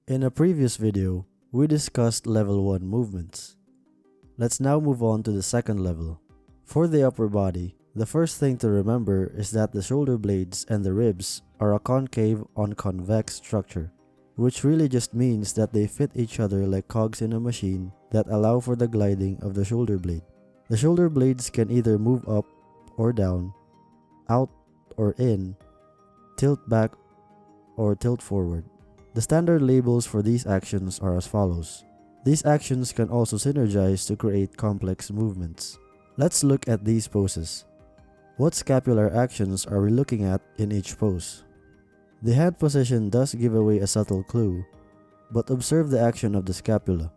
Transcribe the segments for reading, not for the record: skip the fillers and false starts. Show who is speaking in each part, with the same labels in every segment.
Speaker 1: In a previous video, we discussed level 1 movements. Let's now move on to the second level. For the upper body, the first thing to remember is that the shoulder blades and the ribs are a concave on convex structure, which really just means that they fit each other like cogs in a machine that allow for the gliding of the shoulder blade. The shoulder blades can either move up or down, out or in, tilt back or tilt forward. The standard labels for these actions are as follows. These actions can also synergize to create complex movements. Let's look at these poses. What scapular actions are we looking at in each pose? The hand position does give away a subtle clue, but observe the action of the scapula.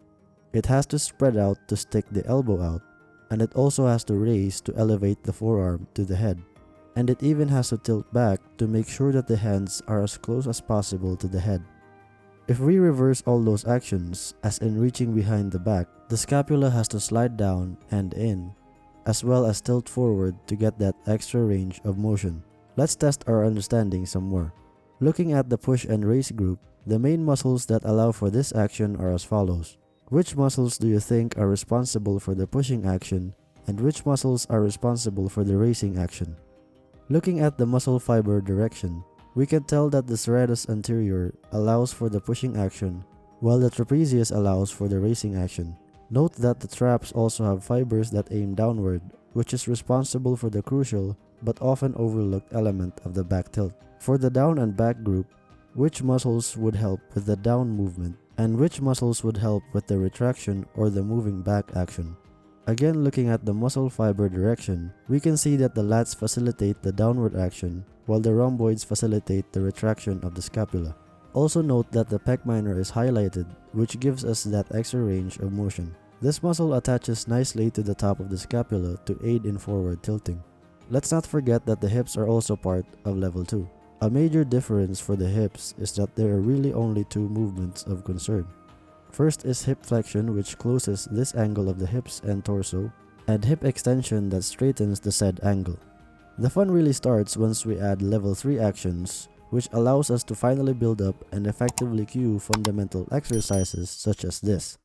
Speaker 1: It has to spread out to stick the elbow out, and it also has to raise to elevate the forearm to the head. And it even has to tilt back to make sure that the hands are as close as possible to the head. If we reverse all those actions, as in reaching behind the back, the scapula has to slide down and in, as well as tilt forward to get that extra range of motion. Let's test our understanding some more. Looking at the push and raise group, the main muscles that allow for this action are as follows. Which muscles do you think are responsible for the pushing action, and which muscles are responsible for the raising action? Looking at the muscle fiber direction, we can tell that the serratus anterior allows for the pushing action, while the trapezius allows for the raising action. Note that the traps also have fibers that aim downward, which is responsible for the crucial but often overlooked element of the back tilt. For the down and back group, which muscles would help with the down movement, and which muscles would help with the retraction or the moving back action? Again, looking at the muscle fiber direction, we can see that the lats facilitate the downward action, while the rhomboids facilitate the retraction of the scapula. Also note that the pec minor is highlighted, which gives us that extra range of motion. This muscle attaches nicely to the top of the scapula to aid in forward tilting. Let's not forget that the hips are also part of level 2. A major difference for the hips is that there are really only two movements of concern. First is hip flexion, which closes this angle of the hips and torso, and hip extension that straightens the said angle. The fun really starts once we add level 3 actions, which allows us to finally build up and effectively cue fundamental exercises such as this.